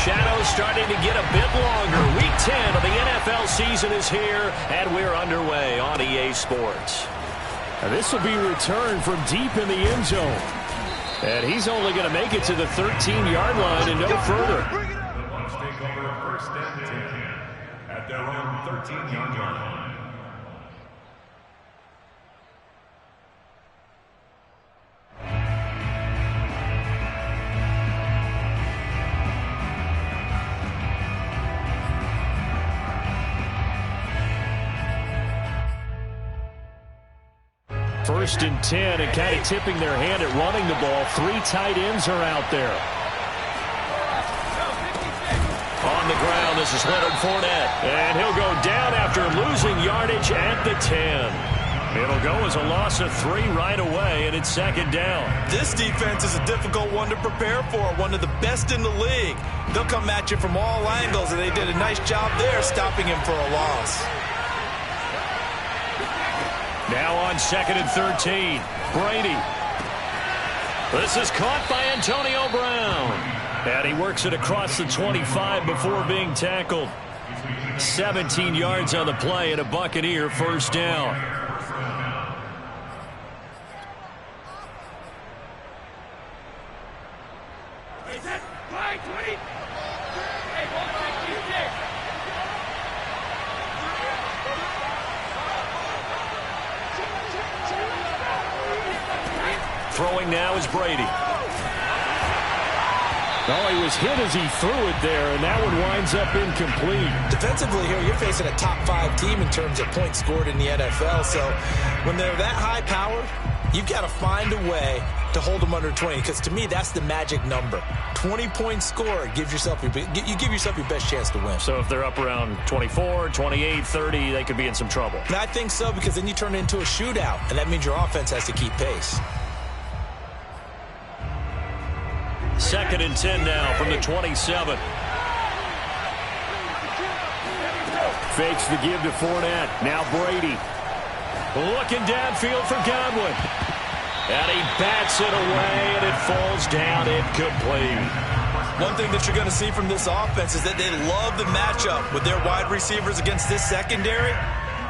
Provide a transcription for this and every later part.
shadows starting to get a bit longer. Week 10 of the NFL season is here, and we're underway on EA Sports. Now this will be returned from deep in the end zone. And he's only going to make it to the 13-yard line and no further. The Bucs take over first and 10 at their own 13-yard line. First and 10, and kind of tipping their hand at running the ball. 3 tight ends are out there. On the ground, this is Leonard Fournette. And he'll go down after losing yardage at the 10. It'll go as a loss of 3 right away, and it's second down. This defense is a difficult one to prepare for, one of the best in the league. They'll come at you from all angles, and they did a nice job there stopping him for a loss. Now on second and 13, Brady. This is caught by Antonio Brown. And he works it across the 25 before being tackled. 17 yards on the play and a Buccaneer first down. Throwing now is Brady. Oh, he was hit as he threw it there, and that one winds up incomplete. Defensively here, you're facing a top-5 team in terms of points scored in the NFL. So when they're that high-powered, you've got to find a way to hold them under 20, because to me, that's the magic number. 20-point score gives yourself you give yourself your best chance to win. So if they're up around 24, 28, 30, they could be in some trouble. And I think so, because then you turn it into a shootout, and that means your offense has to keep pace. Second and 10 now from the 27. Fakes the give to Fournette. Now Brady. Looking downfield for Godwin. And he bats it away, and it falls down incomplete. One thing that you're going to see from this offense is that they love the matchup with their wide receivers against this secondary.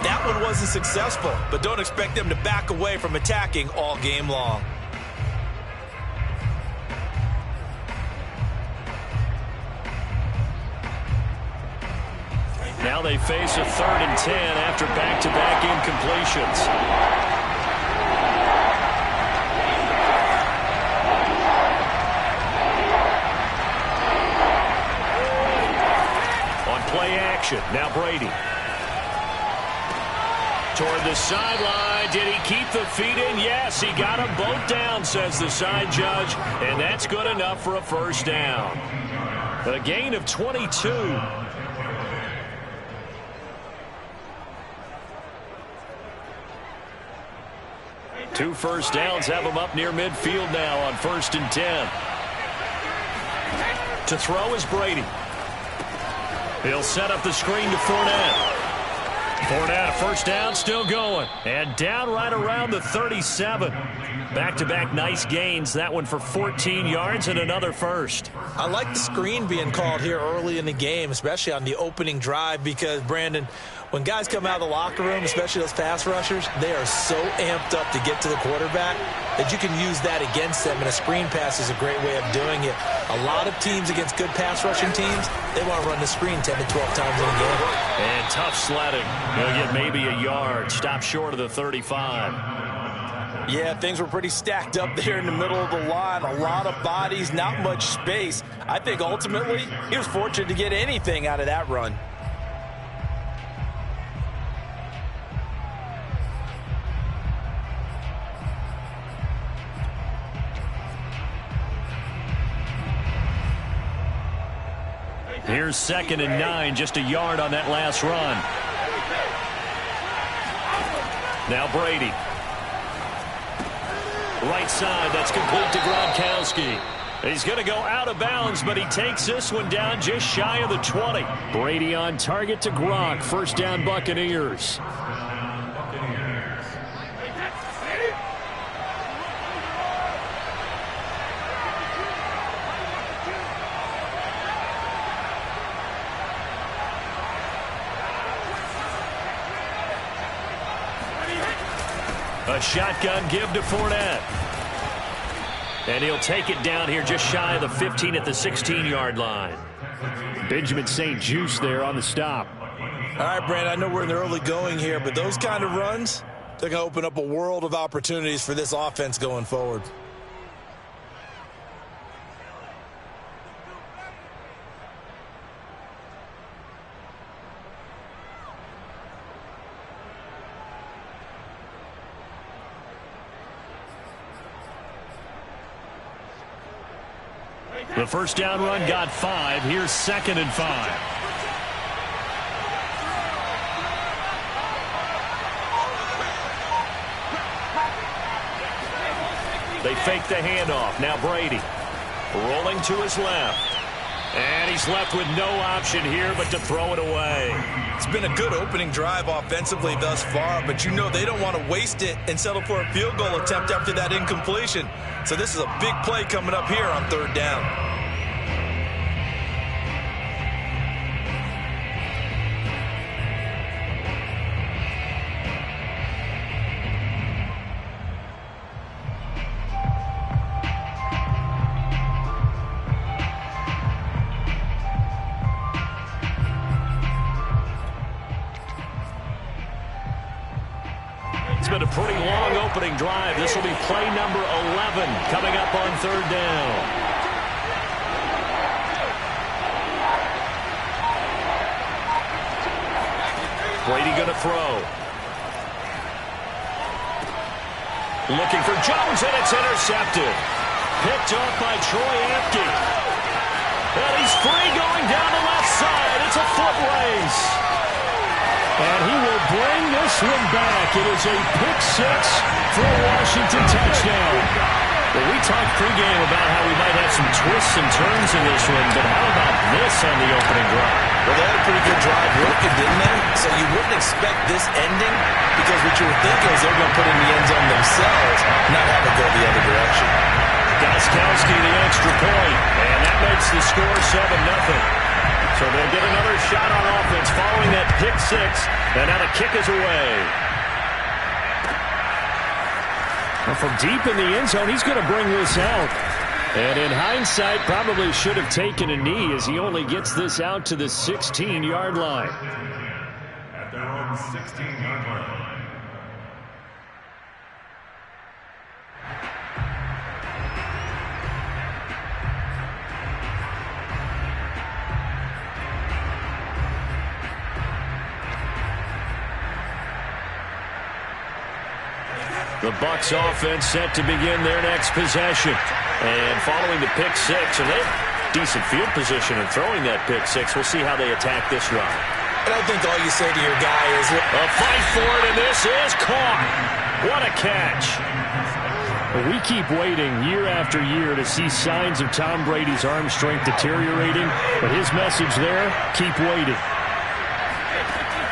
That one wasn't successful, but don't expect them to back away from attacking all game long. Now they face a third and 10 after back-to-back incompletions. On play action, now Brady. Toward the sideline, did he keep the feet in? Yes, he got them both down, says the side judge, and that's good enough for a first down. A gain of 22. 2 first downs have him up near midfield now on first and 10. To throw is Brady. He'll set up the screen to Fournette. Fournette, first down, still going. And down right around the 37. Back-to-back nice gains. That one for 14 yards and another first. I like the screen being called here early in the game, especially on the opening drive, because, Brandon, when guys come out of the locker room, especially those pass rushers, they are so amped up to get to the quarterback that you can use that against them, and a screen pass is a great way of doing it. A lot of teams against good pass rushing teams, they want to run the screen 10 to 12 times in a game. And tough sledding. He'll get maybe a yard. Stop short of the 35. Yeah, things were pretty stacked up there in the middle of the line. A lot of bodies, not much space. I think ultimately he was fortunate to get anything out of that run. Here's second and 9, just a yard on that last run. Now Brady. Right side, that's complete to Gronkowski. He's going to go out of bounds, but he takes this one down just shy of the 20. Brady on target to Gronk. First down, Buccaneers. A shotgun give to Fournette. And he'll take it down here just shy of the 15 at the 16-yard line. Benjamin St-Juste there on the stop. All right, Brandon, I know we're in the early going here, but those kind of runs, they're going to open up a world of opportunities for this offense going forward. The first down run got 5. Here's 2nd and 5. They fake the handoff. Now Brady rolling to his left. And he's left with no option here but to throw it away. It's been a good opening drive offensively thus far, but you know they don't want to waste it and settle for a field goal attempt after that incompletion. So this is a big play coming up here on 3rd down. It's been a pretty long opening drive. This will be play number 11 coming up on 3rd down. Brady going to throw. Looking for Jones, and it's intercepted. Picked off by Troy Apke. And he's free going down the left side. It's a foot race. And he will bring this one back. It is a pick 6 for a Washington touchdown. Well, we talked pregame about how we might have some twists and turns in this one, but how about this on the opening drive? Well, they had a pretty good drive working, didn't they? So you wouldn't expect this ending, because what you would think is they're going to put in the end zone themselves, not have it go the other direction. Gostkowski the extra point, and that makes the score 7-0. So they'll get another shot on offense following that pick 6, and now the kick is away. Well, from deep in the end zone, he's going to bring this out. And in hindsight, probably should have taken a knee as he only gets this out to the 16-yard line. At their own 16-yard line. The Bucs offense set to begin their next possession. And following the pick 6, and they have decent field position in throwing that pick 6. We'll see how they attack this run. And I think all you say to your guy is, a fight for it, and this is caught. What a catch. We keep waiting year after year to see signs of Tom Brady's arm strength deteriorating, but his message there, keep waiting.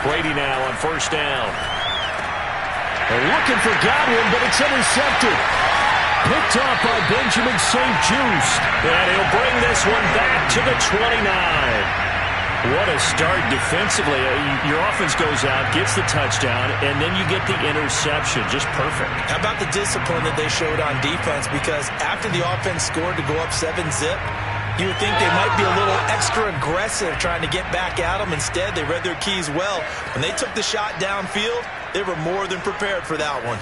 Brady now on 1st down. They're looking for Godwin, but it's intercepted. Picked off by Benjamin St-Juste. And he'll bring this one back to the 29. What a start defensively. Your offense goes out, gets the touchdown, and then you get the interception. Just perfect. How about the discipline that they showed on defense? Because after the offense scored to go up 7-zip, you would think they might be a little extra aggressive trying to get back at them. Instead, they read their keys well. When they took the shot downfield, they were more than prepared for that one.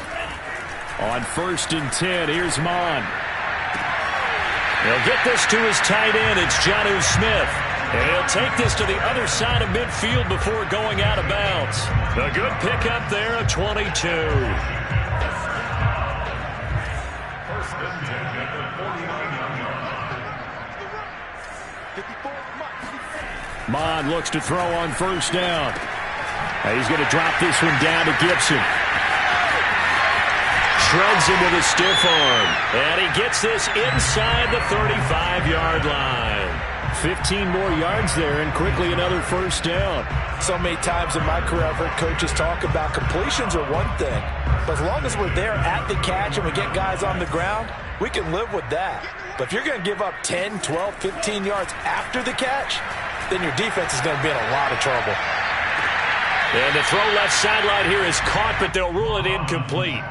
On 1st and 10, here's Mon. He'll get this to his tight end. It's Jonnu Smith. And he'll take this to the other side of midfield before going out of bounds. A good pickup there, a 22. First and 10 at the 49-yard line. Mon looks to throw on 1st down. He's going to drop this one down to Gibson. Shreds him with a stiff arm. And he gets this inside the 35-yard line. 15 more yards there, and quickly another 1st down. So many times in my career, I've heard coaches talk about completions are one thing. But as long as we're there at the catch and we get guys on the ground, we can live with that. But if you're going to give up 10, 12, 15 yards after the catch, then your defense is going to be in a lot of trouble. And the throw left sideline here is caught, but they'll rule it incomplete.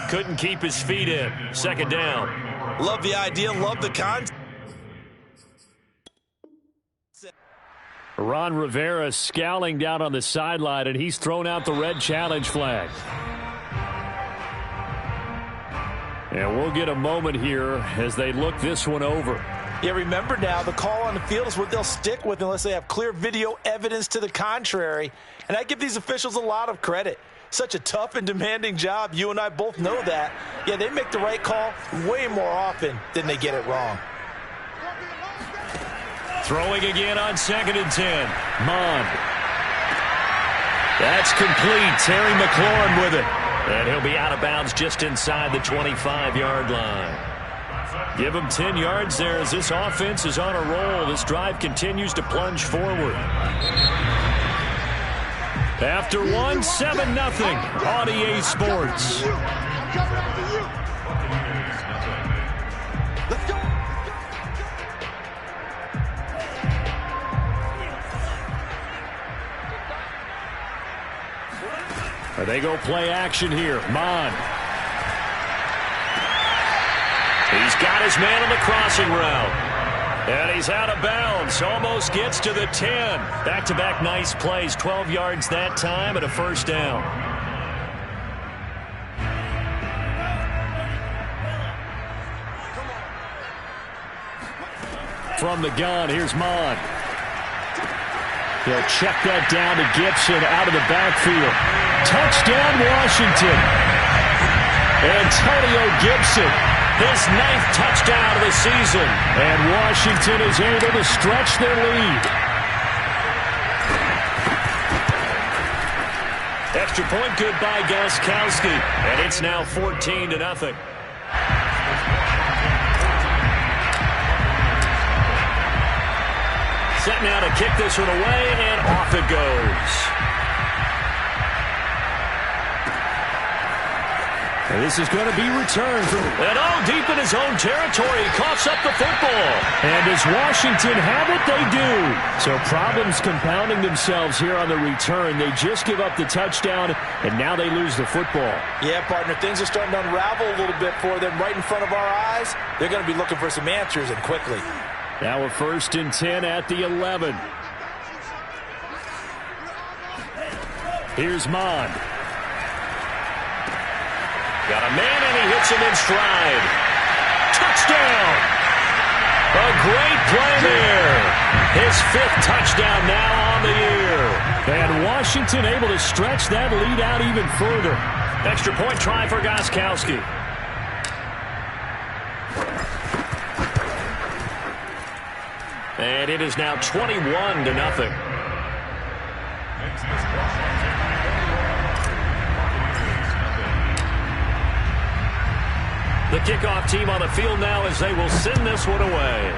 Couldn't keep his feet in. Second down. Love the idea, love the concept. Ron Rivera scowling down on the sideline, and he's thrown out the red challenge flag. And we'll get a moment here as they look this one over. Yeah, remember now, the call on the field is what they'll stick with unless they have clear video evidence to the contrary. And I give these officials a lot of credit. Such a tough and demanding job. You and I both know that. Yeah, they make the right call way more often than they get it wrong. Throwing again on 2nd and 10. Mond. That's complete. Terry McLaurin with it. And he'll be out of bounds just inside the 25-yard line. Give him 10 yards there as this offense is on a roll. This drive continues to plunge forward. After one, 7-0 on EA Sports. They go play action here. Mond. He's got his man on the crossing route. And he's out of bounds. Almost gets to the 10. Back-to-back nice plays. 12 yards that time and a first down. From the gun, here's Mond. He'll check that down to Gibson out of the backfield. Touchdown, Washington. Antonio Gibson, his 9th touchdown of the season. And Washington is able to stretch their lead. Extra point good by Gostkowski. And it's now 14-0. Set now to kick this one away, and off it goes. And this is going to be returned from... And deep in his own territory, he coughs up the football. And does Washington have it? They do. So problems compounding themselves here on the return. They just give up the touchdown, and now they lose the football. Yeah, partner, things are starting to unravel a little bit for them right in front of our eyes. They're going to be looking for some answers, and quickly. Now a 1st and 10 at the 11. Here's Mond. Got a man, and he hits him in stride. Touchdown! A great play there. His 5th touchdown now on the year. And Washington able to stretch that lead out even further. Extra point try for Gostkowski. And it is now 21-0. The kickoff team on the field now as they will send this one away.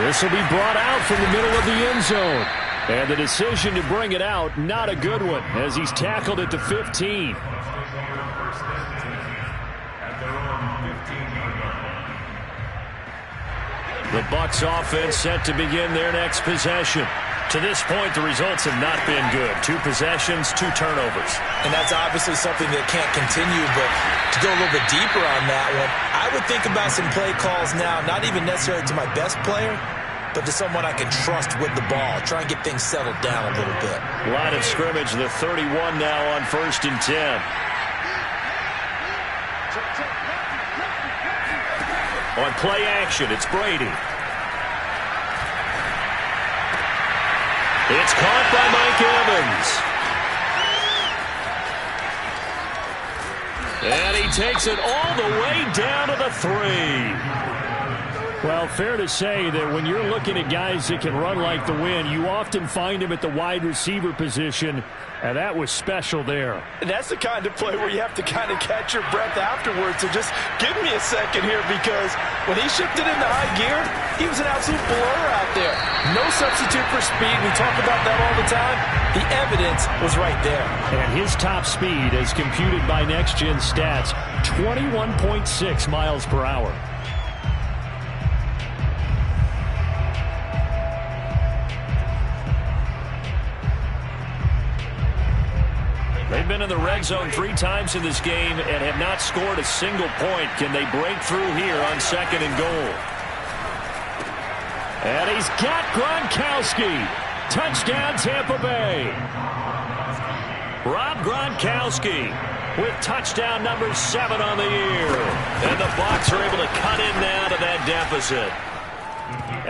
This will be brought out from the middle of the end zone. And the decision to bring it out, not a good one, as he's tackled at the 15. The Bucs offense set to begin their next possession. To this point, the results have not been good. 2 possessions, 2 turnovers. And that's obviously something that can't continue, but to go a little bit deeper on that one, I would think about some play calls now, not even necessarily to my best player, but to someone I can trust with the ball. Try and get things settled down a little bit. Line of scrimmage, the 31 now on 1st and 10. On play action, it's Brady. It's caught by Mike Evans. And he takes it all the way down to the 3. Well, fair to say that when you're looking at guys that can run like the wind, you often find him at the wide receiver position, and that was special there. And that's the kind of play where you have to kind of catch your breath afterwards. So just give me a second here, because when he shifted into high gear, he was an absolute blur out there. No substitute for speed. We talk about that all the time. The evidence was right there. And his top speed, as computed by Next Gen Stats, 21.6 miles per hour. They've been in the red zone 3 times in this game and have not scored a single point. Can they break through here on 2nd and goal? And he's got Gronkowski. Touchdown, Tampa Bay. Rob Gronkowski with touchdown number 7 on the year. And the Bucs are able to cut in now to that deficit.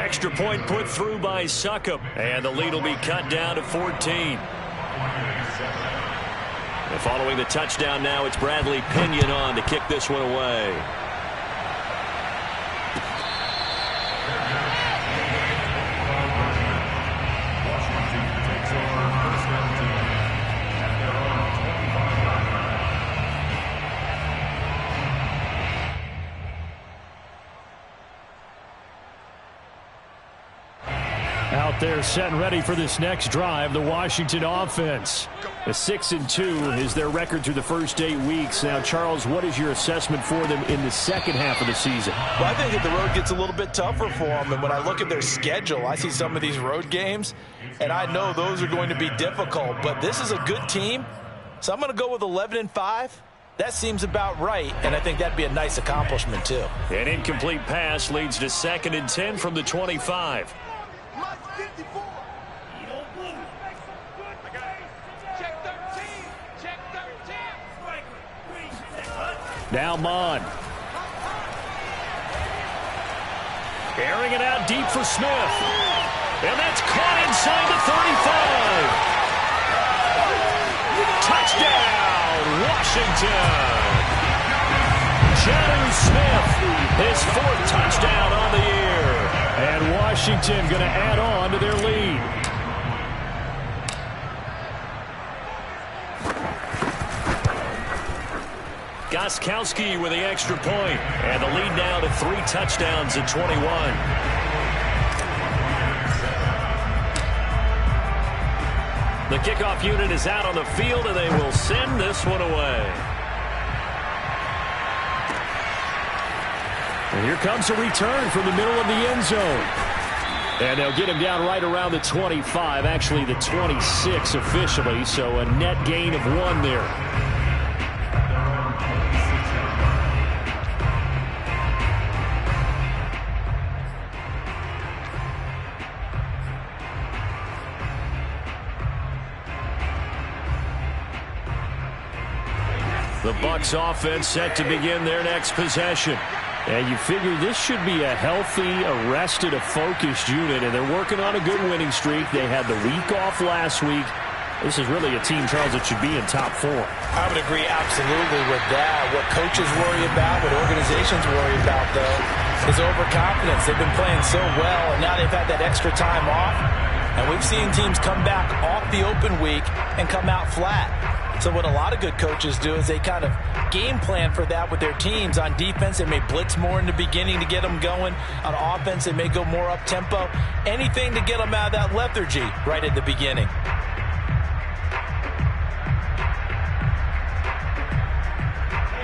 Extra point put through by Succop. And the lead will be cut down to 14. And following the touchdown now, it's Bradley Pinion on to kick this one away. Out there set and ready for this next drive, the Washington offense. A 6-2 is their record through the first 8 weeks. Now, Charles, what is your assessment for them in the second half of the season? Well, I think that the road gets a little bit tougher for them. And when I look at their schedule, I see some of these road games, and I know those are going to be difficult. But this is a good team, so I'm going to go with 11-5. That seems about right, and I think that'd be a nice accomplishment, too. An incomplete pass leads to 2nd and 10 from the 25. Now Mon. Airing it out deep for Smith. And that's caught inside the 35. Touchdown, Washington. Jonnu Smith, his 4th touchdown on the year. And Washington going to add on to their lead. Gostkowski with the extra point. And the lead now to 3 touchdowns at 21. The kickoff unit is out on the field, and they will send this one away. And here comes a return from the middle of the end zone. And they'll get him down right around the 25, actually the 26 officially, so a net gain of 1 there. The Bucs offense set to begin their next possession. And you figure this should be a healthy, arrested, a focused unit, and they're working on a good winning streak. They had the week off last week. This is really a team, Charles, that should be in top 4. I would agree absolutely with that. What coaches worry about, what organizations worry about, though, is overconfidence. They've been playing so well, and now they've had that extra time off. And we've seen teams come back off the open week and come out flat. So what a lot of good coaches do is they kind of game plan for that with their teams. On defense, they may blitz more in the beginning to get them going. On offense, they may go more up-tempo. Anything to get them out of that lethargy right at the beginning.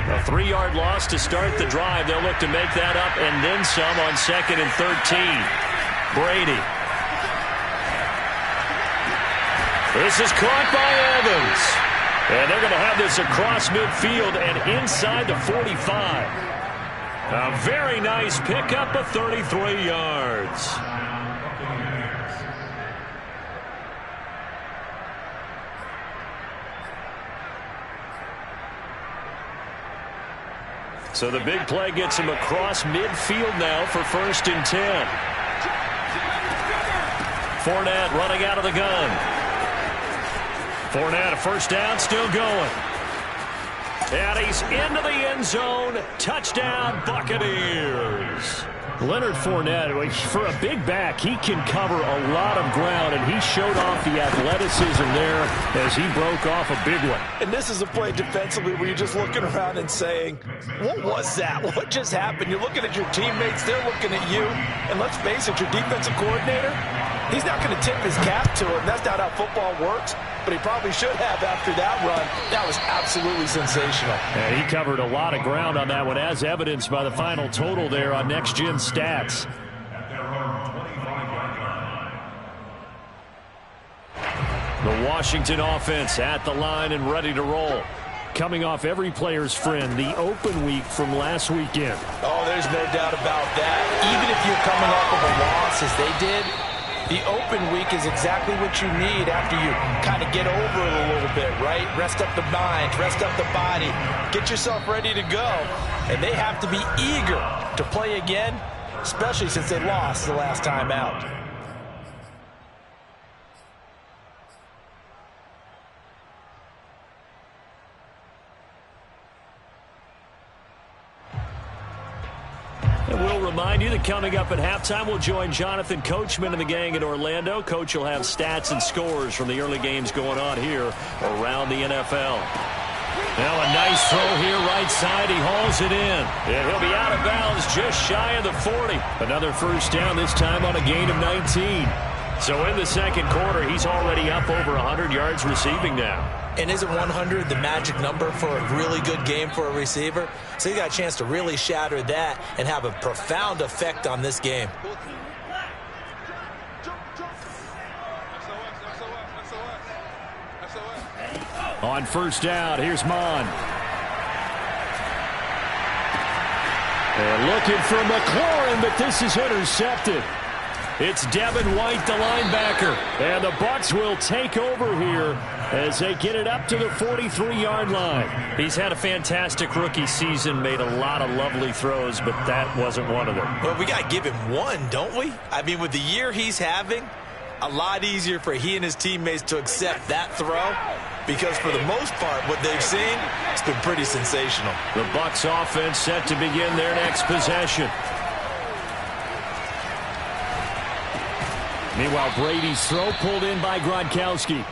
A 3-yard loss to start the drive. They'll look to make that up and then some on 2nd and 13. Brady. This is caught by Evans. And they're going to have this across midfield and inside the 45. A very nice pickup of 33 yards. So the big play gets him across midfield now for 1st and 10. Fournette running out of the gun. Fournette, a first down, still going. And he's into the end zone. Touchdown, Buccaneers. Leonard Fournette, for a big back, he can cover a lot of ground, and he showed off the athleticism there as he broke off a big one. And this is a play defensively where you're just looking around and saying, what was that? What just happened? You're looking at your teammates, they're looking at you, and let's face it, your defensive coordinator, he's not going to tip his cap to it. That's not how football works, but he probably should have after that run. That was absolutely sensational. And he covered a lot of ground on that one, as evidenced by the final total there on Next Gen Stats. The Washington offense at the line and ready to roll. Coming off every player's friend, the open week from last weekend. Oh, there's no doubt about that. Even if you're coming off of a loss as they did, the open week is exactly what you need after you kind of get over it a little bit, right? Rest up the mind, rest up the body, get yourself ready to go. And they have to be eager to play again, especially since they lost the last time out. And we'll remind you that coming up at halftime, we'll join Jonathan Coachman and the gang in Orlando. Coach will have stats and scores from the early games going on here around the NFL. Now a nice throw here, right side. He hauls it in. And he'll be out of bounds just shy of the 40. Another first down, this time on a gain of 19. So in the second quarter, he's already up over 100 yards receiving now. And isn't 100 the magic number for a really good game for a receiver? So you got a chance to really shatter that and have a profound effect on this game. On first down, here's Mon. And looking for McLaurin, but this is intercepted. It's Devin White, the linebacker. And the Bucs will take over here as they get it up to the 43-yard line. He's had a fantastic rookie season, made a lot of lovely throws, but that wasn't one of them. Well, we got to give him one, don't we? I mean, with the year he's having, a lot easier for he and his teammates to accept that throw because for the most part, what they've seen, it's been pretty sensational. The Bucs offense set to begin their next possession. Meanwhile, Brady's throw pulled in by Gronkowski.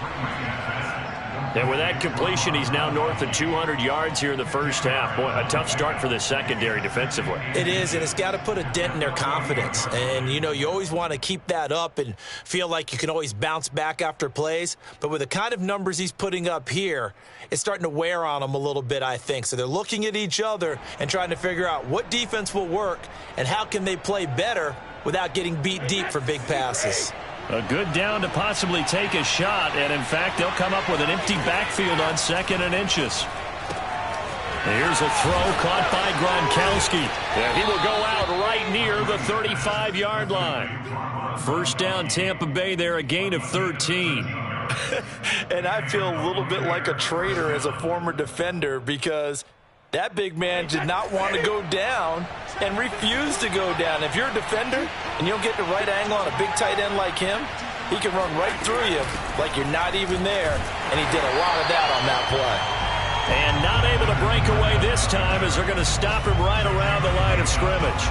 And with that completion, he's now north of 200 yards here in the first half. Boy, a tough start for the secondary defensively. It is, and it's got to put a dent in their confidence. And, you know, you always want to keep that up and feel like you can always bounce back after plays. But with the kind of numbers he's putting up here, it's starting to wear on them a little bit, I think. So they're looking at each other and trying to figure out what defense will work and how can they play better without getting beat deep for big passes. A good down to possibly take a shot, and in fact, they'll come up with an empty backfield on 2nd and inches. Here's a throw caught by Gronkowski, and he will go out right near the 35-yard line. First down, Tampa Bay there, a gain of 13. And I feel a little bit like a traitor as a former defender because that big man did not want to go down and refused to go down. If you're a defender and you don't get the right angle on a big tight end like him, he can run right through you like you're not even there, and he did a lot of that on that play. And not able to break away this time as they're going to stop him right around the line of scrimmage.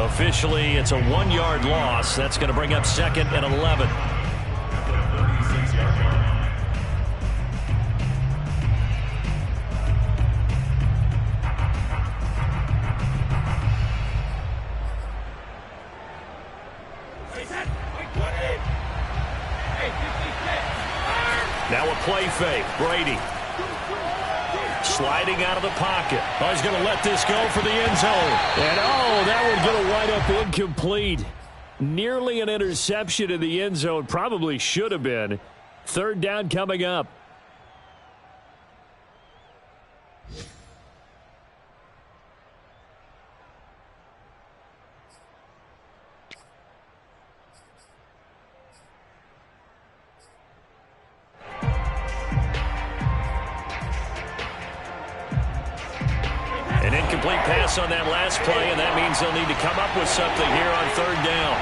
Officially, it's a 1-yard loss. That's going to bring up 2nd and 11. Now a play fake. Brady sliding out of the pocket. Oh, he's going to let this go for the end zone. And, oh, that one's going to wind up incomplete. Nearly an interception in the end zone. Probably should have been. 3rd down coming up. An incomplete pass on that last play, and that means they'll need to come up with something here on 3rd down.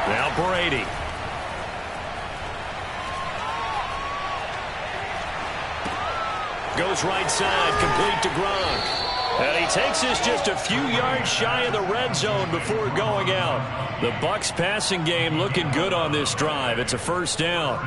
Now Brady. Goes right side, complete to Gronk. And he takes this just a few yards shy of the red zone before going out. The Bucs passing game looking good on this drive. It's a first down.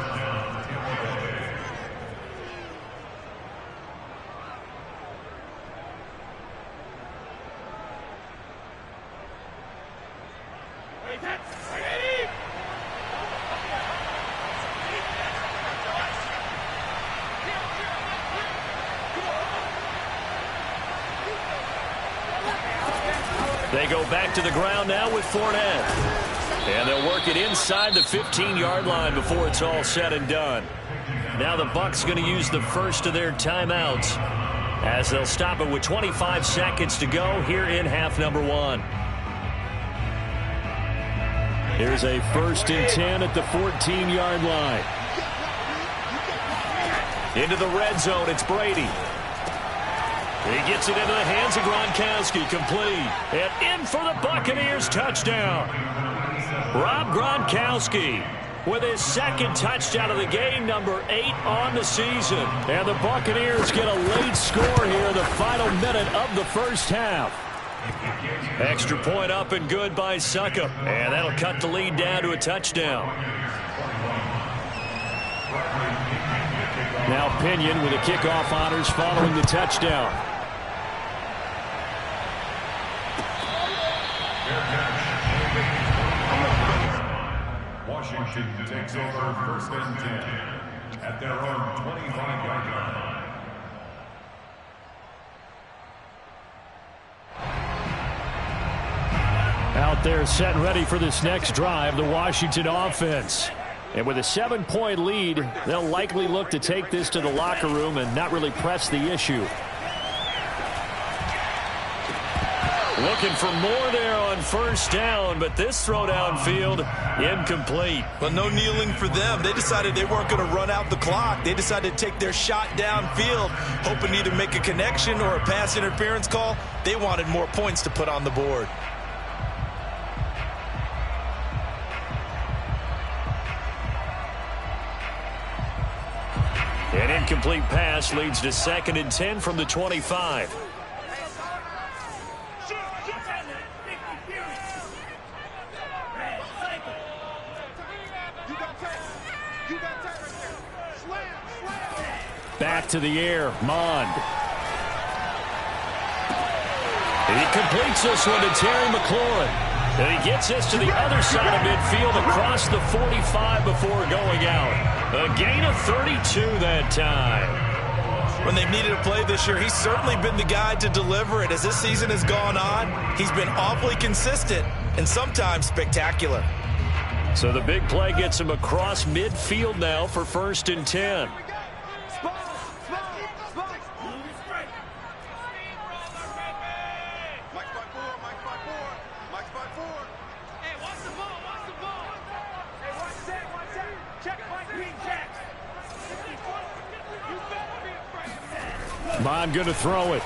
They go back to the ground now with Fournette. And they'll work it inside the 15-yard line before it's all said and done. Now the Bucs going to use the first of their timeouts as they'll stop it with 25 seconds to go here in half number 1. Here's a 1st and 10 at the 14-yard line. Into the red zone, it's Brady. He gets it into the hands of Gronkowski, complete. And in for the Buccaneers touchdown. Rob Gronkowski with his 2nd touchdown of the game, number 8 on the season. And the Buccaneers get a late score here in the final minute of the first half. Extra point up and good by Succop. And that'll cut the lead down to a touchdown. Now Pinion with the kickoff honors following the touchdown. Washington takes over 1st and 10 at their own 25-yard line. Out there set and ready for this next drive, the Washington offense. And with a 7-point lead, they'll likely look to take this to the locker room and not really press the issue. Looking for more there on 1st down, but this throw downfield incomplete. Well, no kneeling for them. They decided they weren't going to run out the clock. They decided to take their shot downfield, hoping to either make a connection or a pass interference call. They wanted more points to put on the board. An incomplete pass leads to 2nd and 10 from the 25. Back to the air, Mond. He completes this one to Terry McLaurin. And he gets this to the other side of midfield across the 45 before going out. A gain of 32 that time. When they've needed a play this year, he's certainly been the guy to deliver it. As this season has gone on, he's been awfully consistent and sometimes spectacular. So the big play gets him across midfield now for 1st and 10. Bond going to throw it.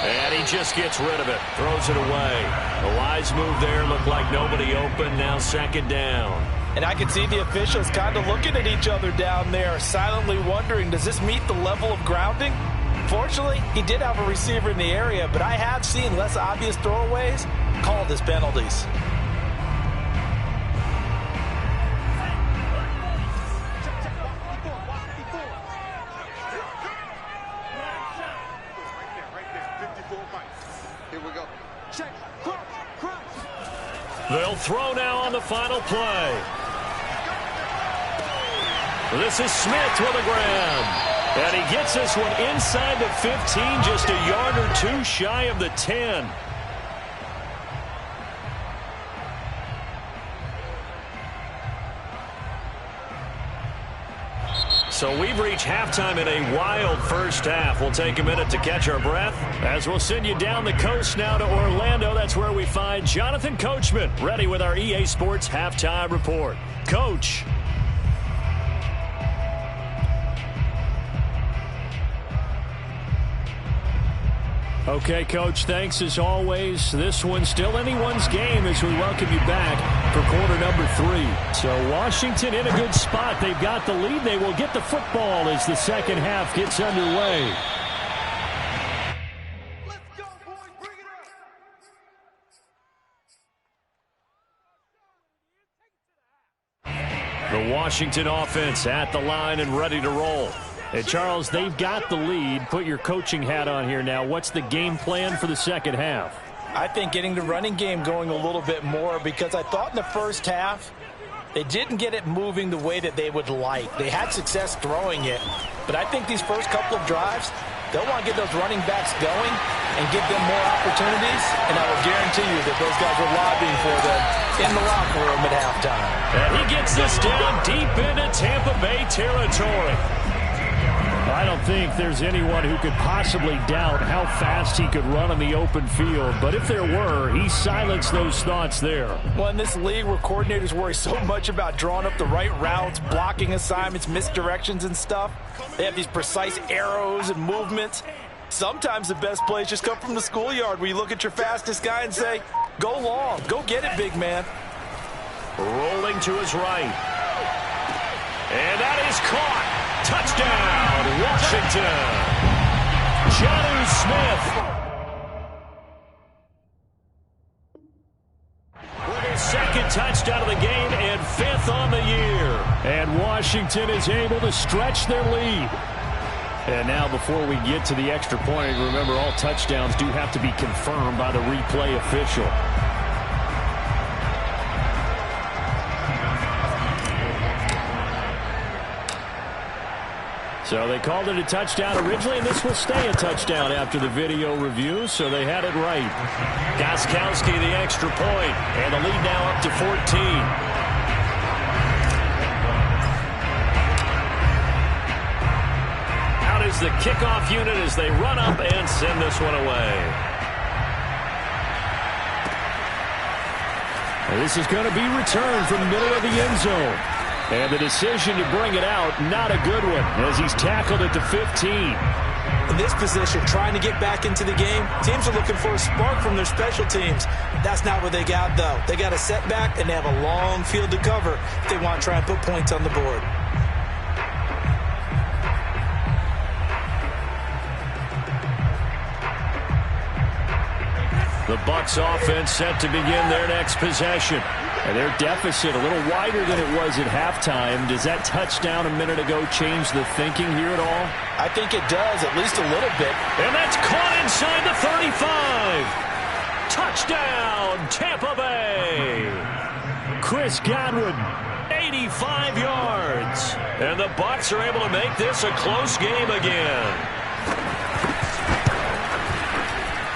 And he just gets rid of it. Throws it away. A wise move there. Looked like nobody open. Now 2nd down. And I can see the officials kind of looking at each other down there, silently wondering, does this meet the level of grounding? Fortunately, he did have a receiver in the area, but I have seen less obvious throwaways called as penalties. They'll throw now on the final play. This is Smith with a grab. And he gets this one inside the 15, just a yard or two shy of the 10. So we've reached halftime in a wild first half. We'll take a minute to catch our breath as we'll send you down the coast now to Orlando. That's where we find Jonathan Coachman ready with our EA Sports Halftime Report. Coach. Okay, Coach, thanks as always. This one's still anyone's game as we welcome you back for quarter number 3. So Washington in a good spot. They've got the lead. They will get the football as the second half gets underway. Let's go, boys. Bring it up. The Washington offense at the line and ready to roll. Hey, Charles, they've got the lead. Put your coaching hat on here now. What's the game plan for the second half? I think getting the running game going a little bit more, because I thought in the first half they didn't get it moving the way that they would like. They had success throwing it, but I think these first couple of drives, They'll want to get those running backs going and give them more opportunities, and I will guarantee you that those guys are lobbying for them in the locker room at halftime. And he gets this down deep into Tampa Bay territory. I don't think there's anyone who could possibly doubt how fast he could run on the open field. But if there were, he silenced those thoughts there. Well, in this league where coordinators worry so much about drawing up the right routes, blocking assignments, misdirections and stuff, they have these precise arrows and movements. Sometimes the best plays just come from the schoolyard where you look at your fastest guy and say, go long, go get it, big man. Rolling to his right. And that is caught. Touchdown, Washington. Jonnu Smith. With his second touchdown of the game and 5th on the year. And Washington is able to stretch their lead. And now before we get to the extra point, remember all touchdowns do have to be confirmed by the replay official. So they called it a touchdown originally, and this will stay a touchdown after the video review, so they had it right. Gostkowski the extra point, and the lead now up to 14. Out is the kickoff unit as they run up and send this one away. And this is going to be returned from the middle of the end zone. And the decision to bring it out, not a good one, as he's tackled at the 15. In this position, trying to get back into the game, teams are looking for a spark from their special teams. That's not what they got, though. They got a setback, and they have a long field to cover if they want to try and put points on the board. The Bucs offense set to begin their next possession. And their deficit a little wider than it was at halftime. Does that touchdown a minute ago change the thinking here at all? I think it does, at least a little bit. And that's caught inside the 35. Touchdown, Tampa Bay. Chris Godwin, 85 yards. And the Bucs are able to make this a close game again.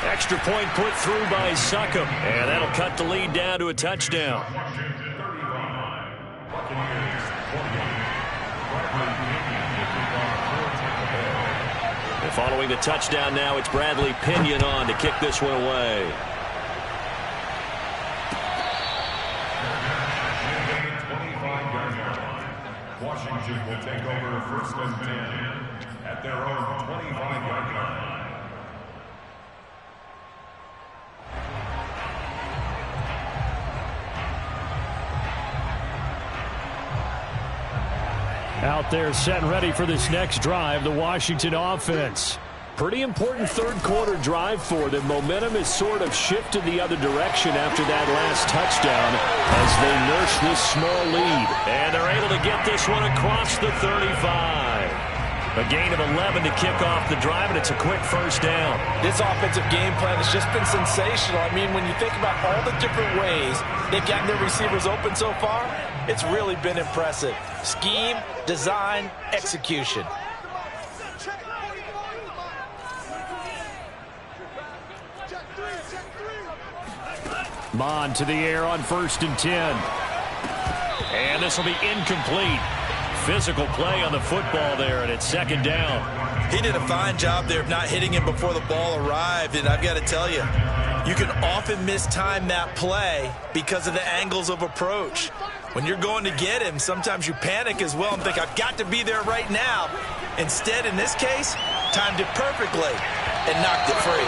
Extra point put through by Succop, and that'll cut the lead down to a touchdown. And following the touchdown now, it's Bradley Pinion on to kick this one away. Washington will take over 1st and 10 at their own 25-yard line. Out there set and ready for this next drive, the Washington offense. Pretty important third quarter drive for them. Momentum has sort of shifted the other direction after that last touchdown as they nurse this small lead. And they're able to get this one across the 35. A gain of 11 to kick off the drive, and it's a quick first down. This offensive game plan has just been sensational. I mean, when you think about all the different ways they've gotten their receivers open so far, it's really been impressive. Scheme, design, execution. Mond to the air on 1st and 10. And this will be incomplete. Physical play on the football there, and it's 2nd down. He did a fine job there of not hitting him before the ball arrived, and I've got to tell you, you can often mistime that play because of the angles of approach. When you're going to get him, sometimes you panic as well and think, I've got to be there right now. Instead, in this case, timed it perfectly and knocked it free.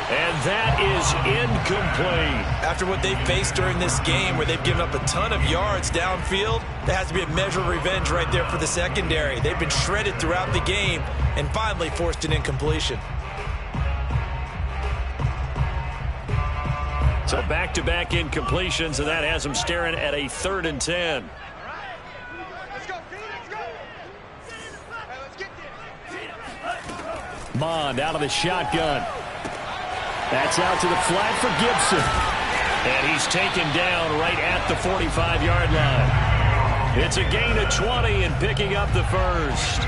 And that is incomplete. After what they've faced during this game where they've given up a ton of yards downfield, there has to be a measure of revenge right there for the secondary. They've been shredded throughout the game and finally forced an incompletion. So back-to-back incompletions, and that has them staring at a 3rd and 10. Mond out of the shotgun. That's out to the flat for Gibson. And he's taken down right at the 45-yard line. It's a gain of 20 and picking up the first.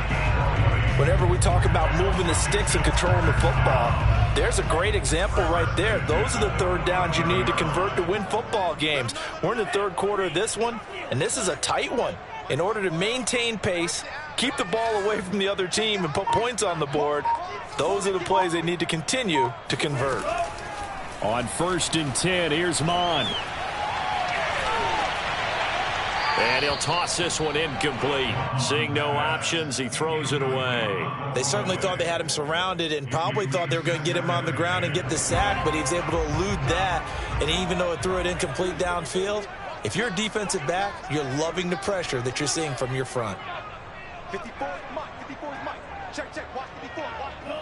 Whenever we talk about moving the sticks and controlling the football, there's a great example right there. Those are the third downs you need to convert to win football games. We're in the third quarter of this one, and this is a tight one. In order to maintain pace, keep the ball away from the other team, and put points on the board, those are the plays they need to continue to convert. On 1st and 10, here's Mon. And he'll toss this one incomplete. Seeing no options, he throws it away. They certainly thought they had him surrounded and probably thought they were going to get him on the ground and get the sack, but he was able to elude that. And even though it threw it incomplete downfield, if you're a defensive back, you're loving the pressure that you're seeing from your front. 54 is Mike. 54 is Mike. Check, check. Watch 54. Watch. No.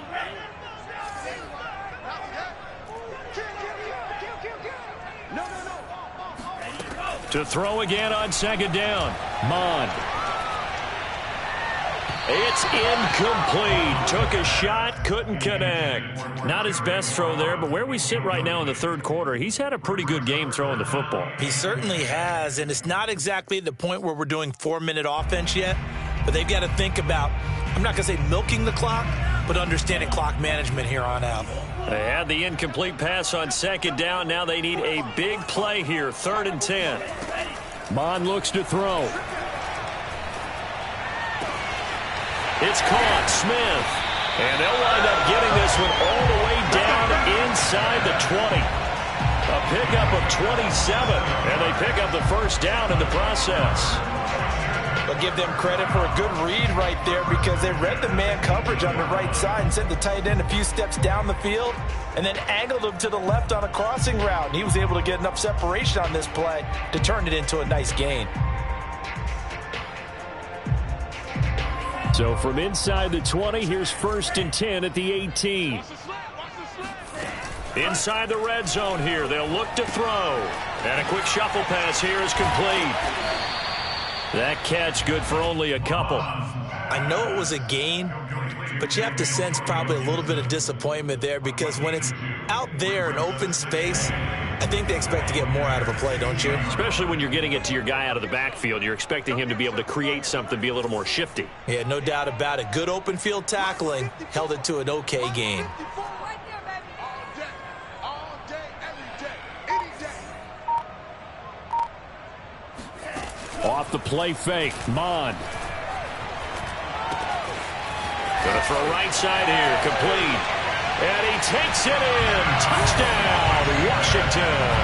To throw again on 2nd down. Mon. It's incomplete. Took a shot, couldn't connect. Not his best throw there, but where we sit right now in the third quarter, he's had a pretty good game throwing the football. He certainly has, and it's not exactly the point where we're doing 4-minute offense yet, but they've got to think about, I'm not going to say milking the clock, but understanding clock management here on out. They had the incomplete pass on 2nd down. Now they need a big play here, 3rd and 10. Mon looks to throw. It's caught, Smith. And they'll wind up getting this one all the way down inside the 20. A pickup of 27, and they pick up the 1st down in the process. But give them credit for a good read right there because they read the man coverage on the right side and sent the tight end a few steps down the field and then angled him to the left on a crossing route. And he was able to get enough separation on this play to turn it into a nice gain. So from inside the 20, here's 1st and 10 at the 18. Inside the red zone here, they'll look to throw. And a quick shuffle pass here is complete. That catch good for only a couple. I know it was a gain, but you have to sense probably a little bit of disappointment there because when it's out there in open space, I think they expect to get more out of a play, don't you? Especially when you're getting it to your guy out of the backfield. You're expecting him to be able to create something, be a little more shifty. Yeah, no doubt about it. Good open field tackling held it to an okay gain. Off the play fake, Mon. Gonna throw right side here, complete. And he takes it in. Touchdown, Washington.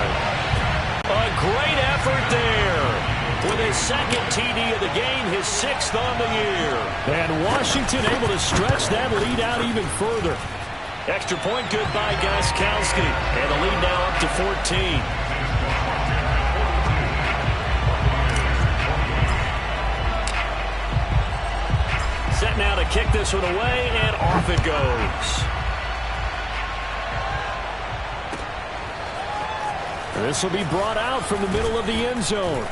A great effort there. With his 2nd TD of the game, his 6th on the year. And Washington able to stretch that lead out even further. Extra point good by Gostkowski. And the lead now up to 14. Set now to kick this one away, and off it goes. This will be brought out from the middle of the end zone.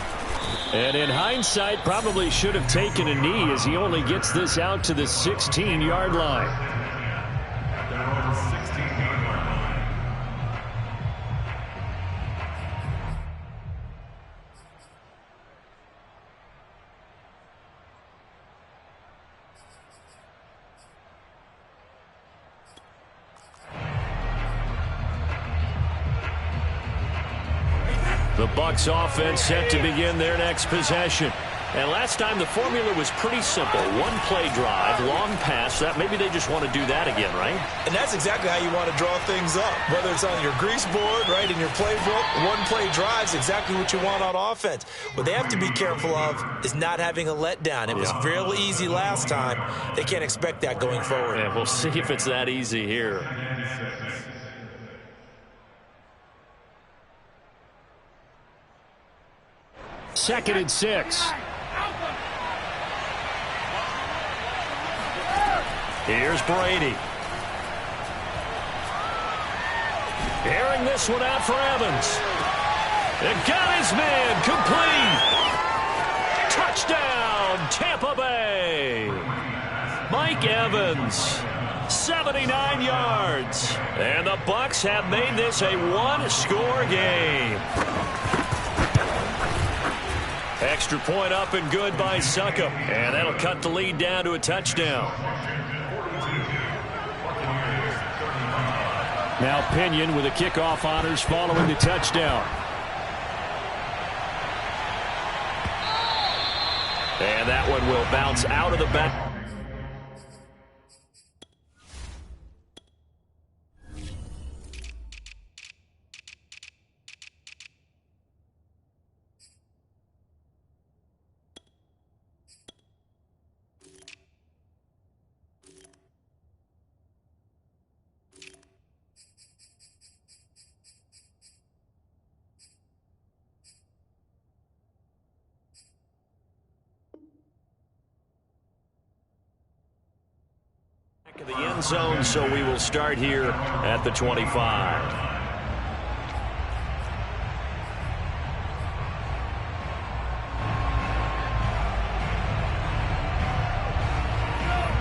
And in hindsight, probably should have taken a knee as he only gets this out to the 16-yard line. The Bucs offense set to begin their next possession. And last time the formula was pretty simple. One play drive, long pass. That maybe they just want to do that again, right? And that's exactly how you want to draw things up. Whether it's on your grease board, right, in your playbook, one play drive's exactly what you want on offense. What they have to be careful of is not having a letdown. It was real easy last time. They can't expect that going forward. And we'll see if it's that easy here. Second and 6. Here's Brady. Airing this one out for Evans. And got his man complete. Touchdown, Tampa Bay. Mike Evans, 79 yards. And the Bucs have made this a one-score game. Extra point up and good by Succop. And that'll cut the lead down to a touchdown. Now Pinion with the kickoff honors following the touchdown. And that one will bounce out of the back. Of the end zone, so we will start here at the 25.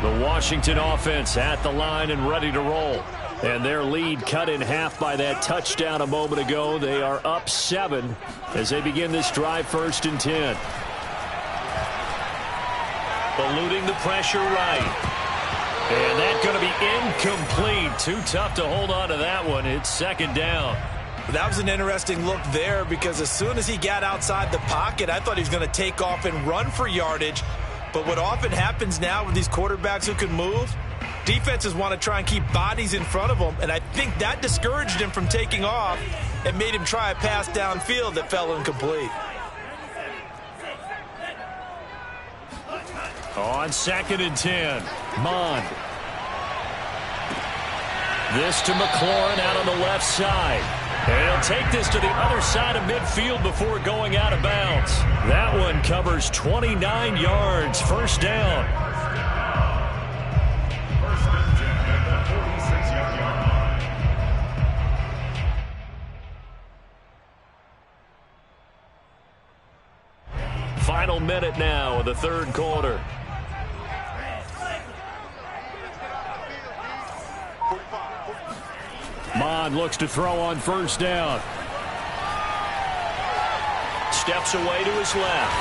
The Washington offense at the line and ready to roll. And their lead cut in half by that touchdown a moment ago. They are up 7 as they begin this drive, 1st and 10. Eluding the pressure right. And that's going to be incomplete. Too tough to hold on to that one. It's 2nd down. That was an interesting look there because as soon as he got outside the pocket, I thought he was going to take off and run for yardage. But what often happens now with these quarterbacks who can move, defenses want to try and keep bodies in front of them. And I think that discouraged him from taking off and made him try a pass downfield that fell incomplete. On 2nd and 10, Mond. This to McLaurin out on the left side. And he'll take this to the other side of midfield before going out of bounds. That one covers 29 yards. 1st down. First and 10 at the 46-yard line. Final minute now of the 3rd quarter. Mond looks to throw on 1st down. Steps away to his left.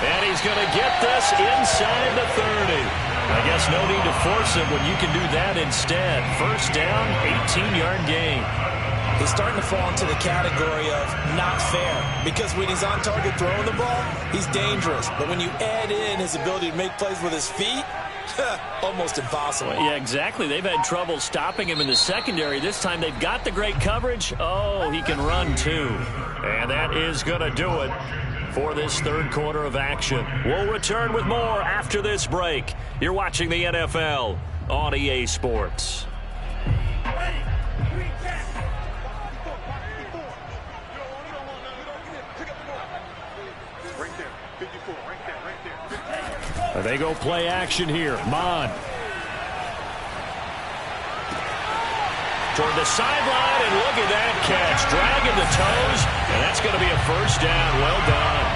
And he's going to get this inside the 30. I guess no need to force him when you can do that instead. 1st down, 18-yard gain. He's starting to fall into the category of not fair because when he's on target throwing the ball, he's dangerous. But when you add in his ability to make plays with his feet, almost impossible. Well, yeah, exactly. They've had trouble stopping him in the secondary. This time they've got the great coverage. Oh, he can run too. And that is going to do it for this 3rd quarter of action. We'll return with more after this break. You're watching the NFL on EA Sports. They go play action here. Mond. Toward the sideline, and look at that catch. Dragging the toes, and that's going to be a 1st down. Well done.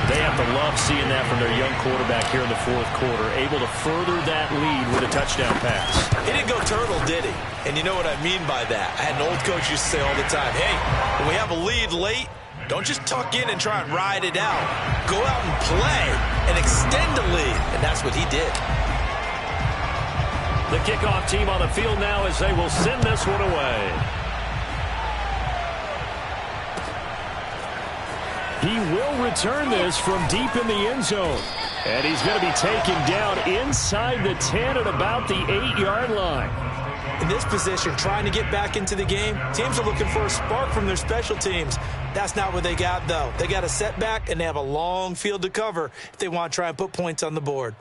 They have to love seeing that from their young quarterback here in the 4th quarter, able to further that lead with a touchdown pass. He didn't go turtle, did he? And you know what I mean by that. I had an old coach used to say all the time, hey, when we have a lead late, don't just tuck in and try and ride it out. Go out and play and extend the lead. And that's what he did. The kickoff team on the field now as they will send this one away. He will return this from deep in the end zone. And he's going to be taken down inside the 10 at about the 8-yard line. In this position, trying to get back into the game, teams are looking for a spark from their special teams. That's not what they got, though. They got a setback, and they have a long field to cover if they want to try and put points on the board.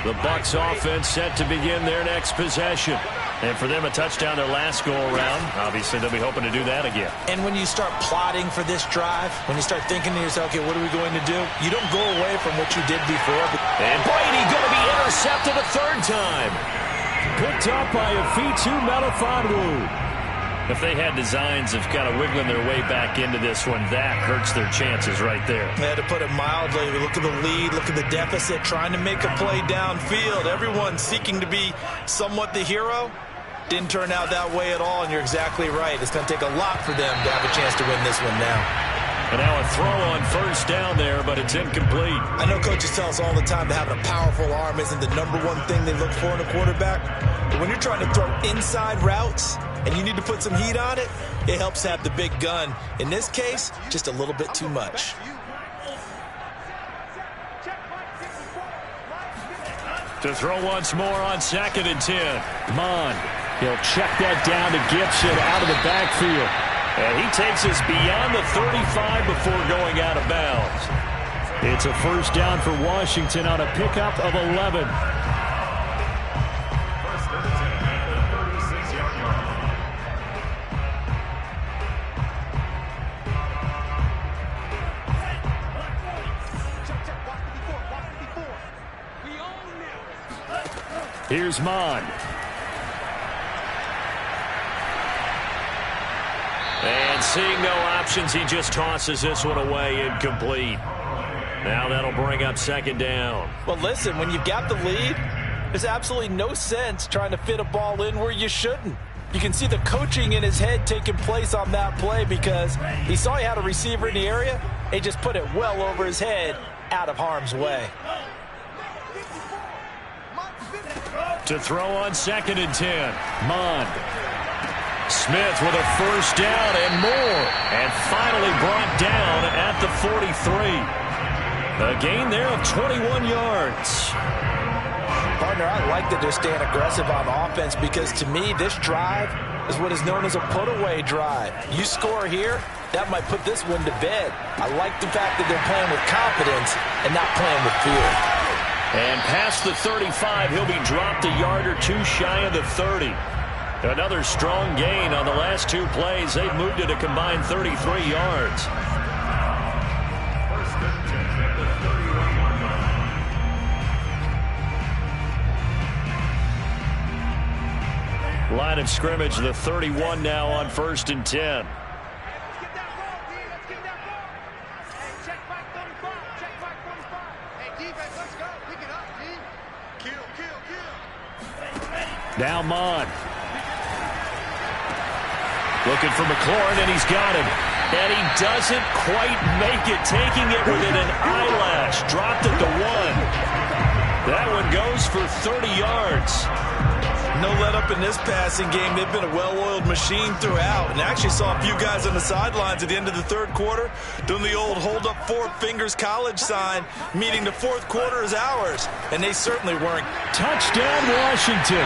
The Bucs offense set to begin their next possession. And for them, a touchdown their last go-around. Obviously, they'll be hoping to do that again. And when you start plotting for this drive, when you start thinking to yourself, okay, what are we going to do? You don't go away from what you did before. And Brady going to be intercepted a 3rd time. Picked up by Afitu Melifonwu. If they had designs of kind of wiggling their way back into this one, that hurts their chances right there. Yeah, to put it mildly, look at the lead, look at the deficit, trying to make a play downfield. Everyone seeking to be somewhat the hero. Didn't turn out that way at all, and you're exactly right. It's going to take a lot for them to have a chance to win this one now. And now a throw on first down there, but it's incomplete. I know coaches tell us all the time that having a powerful arm isn't the number one thing they look for in a quarterback. But when you're trying to throw inside routes and you need to put some heat on it, it helps have the big gun. In this case, just a little bit too much. To throw once more on 2nd and 10. Mond. He'll check that down to Gibson out of the backfield. And he takes us beyond the 35 before going out of bounds. It's a first down for Washington on a pickup of 11. First and 10 at the 36-yard line. Here's Mond. And seeing no options, he just tosses this one away, incomplete. Now that'll bring up 2nd down. Well, listen, when you've got the lead, there's absolutely no sense trying to fit a ball in where you shouldn't. You can see the coaching in his head taking place on that play because he saw he had a receiver in the area. He just put it well over his head, out of harm's way. To throw on 2nd and 10. Mond. Smith with a first down and more. And finally brought down at the 43. A gain there of 21 yards. Partner, I like that they're staying aggressive on offense because to me, this drive is what is known as a put-away drive. You score here, that might put this one to bed. I like the fact that they're playing with confidence and not playing with fear. And past the 35, he'll be dropped a yard or two shy of the 30. Another strong gain on the last two plays. They've moved it a combined 33 yards. First and 10 at the 31-yard line. Line of scrimmage, the 31 now on 1st and 10. Now Mond. Looking for McLaurin, and he's got him. And he doesn't quite make it, taking it within an eyelash. Dropped it to 1. That one goes for 30 yards. No let up in this passing game. They've been a well-oiled machine throughout. And actually saw a few guys on the sidelines at the end of the third quarter doing the old hold up 4 fingers college sign, meaning the fourth quarter is ours. And they certainly weren't. Touchdown, Washington.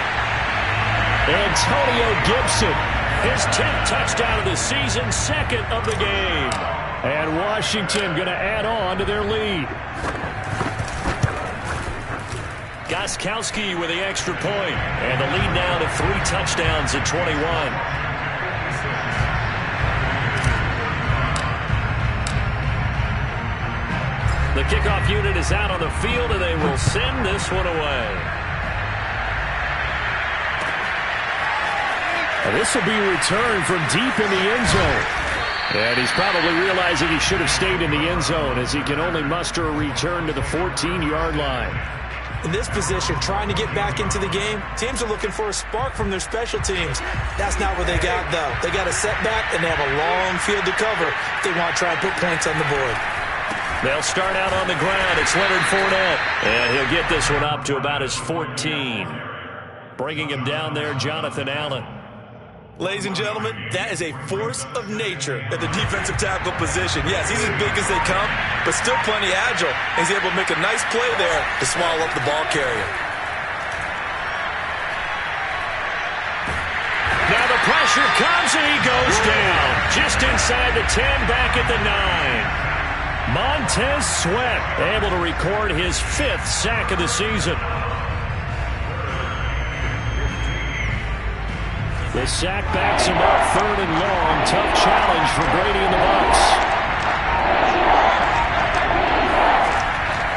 Antonio Gibson, his 10th touchdown of the season, 2nd of the game. And Washington going to add on to their lead. Gostkowski with the extra point. And the lead now to 3 touchdowns at 21. The kickoff unit is out on the field, and they will send this one away. And this will be returned from deep in the end zone. And he's probably realizing he should have stayed in the end zone as he can only muster a return to the 14-yard line. In this position, trying to get back into the game, teams are looking for a spark from their special teams. That's not what they got, though. They got a setback, and they have a long field to cover if they want to try and put points on the board. They'll start out on the ground. It's Leonard Fournette. And he'll get this one up to about his 14. Bringing him down there, Jonathan Allen. Ladies and gentlemen, that is a force of nature at the defensive tackle position. Yes, he's as big as they come, but still plenty agile. He's able to make a nice play there to swallow up the ball carrier. Now the pressure comes, and he goes down. Just inside the 10, back at the 9. Montez Sweat able to record his 5th sack of the season. The sack backs him up, 3rd and long. Tough challenge for Brady and the Bucs.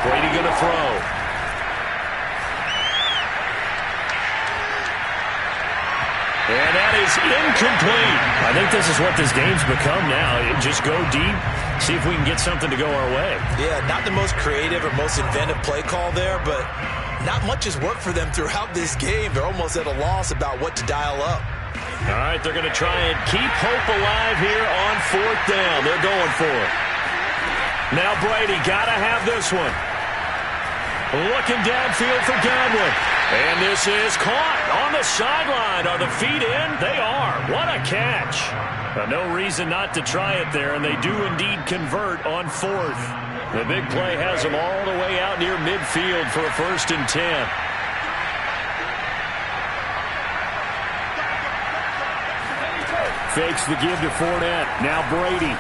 Brady going to throw. And that is incomplete. I think this is what this game's become now. Just go deep, see if we can get something to go our way. Yeah, not the most creative or most inventive play call there, but not much has worked for them throughout this game. They're almost at a loss about what to dial up. All right, they're going to try and keep hope alive here on 4th down. They're going for it. Now Brady got to have this one. Looking downfield for Godwin. And this is caught on the sideline. Are the feet in? They are. What a catch. No reason not to try it there, and they do indeed convert on 4th. The big play has them all the way out near midfield for a 1st and 10. Fakes the give to Fournette. Now Brady.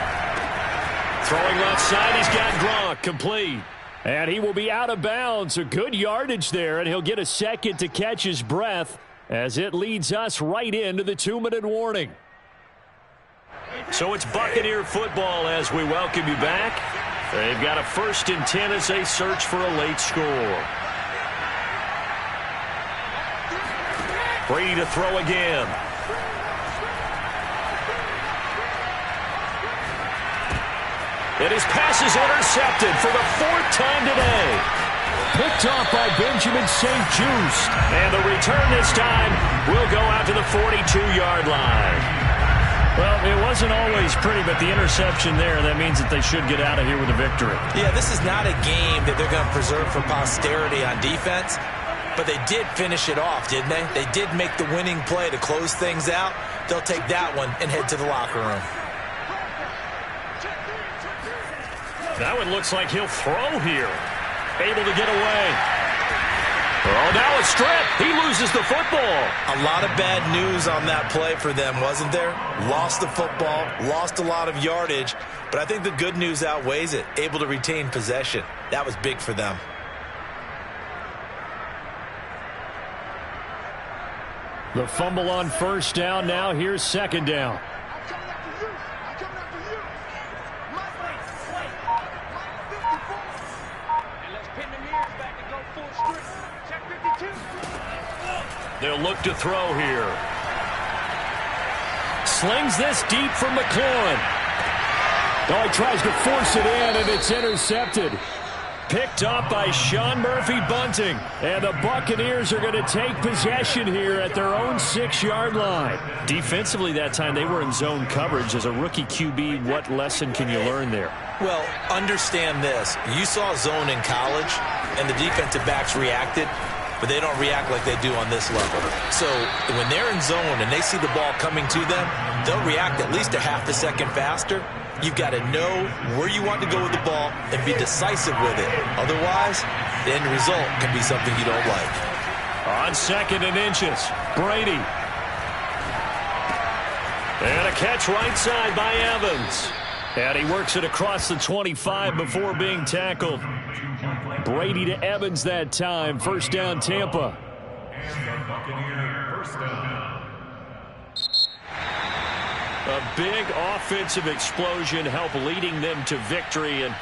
Throwing left side, he's got Gronk, complete. And he will be out of bounds. A good yardage there, and he'll get a second to catch his breath as it leads us right into the 2-minute warning. So it's Buccaneer football as we welcome you back. They've got a 1st and 10 as they search for a late score. Brady to throw again. And his pass is intercepted for the 4th time today. Picked off by Benjamin St. Just. And the return this time will go out to the 42-yard line. Well, it wasn't always pretty, but the interception there, that means that they should get out of here with a victory. Yeah, this is not a game that they're going to preserve for posterity on defense, but they did finish it off, didn't they? They did make the winning play to close things out. They'll take that one and head to the locker room. That one looks like he'll throw here. Able to get away. Oh, now a strip. He loses the football. A lot of bad news on that play for them, wasn't there? Lost the football, lost a lot of yardage, but I think the good news outweighs it. Able to retain possession. That was big for them. The fumble on 1st down. Now here's 2nd down. They'll look to throw here. Slings this deep from McLaurin. Oh, he tries to force it in, and it's intercepted. Picked up by Sean Murphy-Bunting. And the Buccaneers are going to take possession here at their own 6-yard line. Defensively that time, they were in zone coverage. As a rookie QB, what lesson can you learn there? Well, understand this. You saw zone in college, and the defensive backs reacted, but they don't react like they do on this level. So when they're in zone and they see the ball coming to them, they'll react at least a half a second faster. You've got to know where you want to go with the ball and be decisive with it. Otherwise, the end result can be something you don't like. On 2nd and inches, Brady. And a catch right side by Evans. And he works it across the 25 before being tackled. Brady to Evans that time. 1st down, Tampa. And the Buccaneer 1st down. A big offensive explosion help leading them to victory. And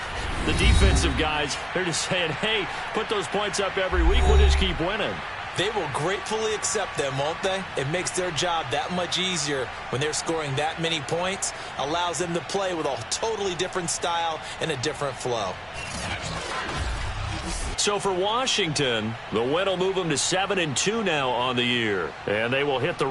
the defensive guys, they're just saying, hey, put those points up every week. We'll just keep winning. They will gratefully accept them, won't they? It makes their job that much easier when they're scoring that many points. Allows them to play with a totally different style and a different flow. So for Washington, the win will move them to 7-2 now on the year. And they will hit the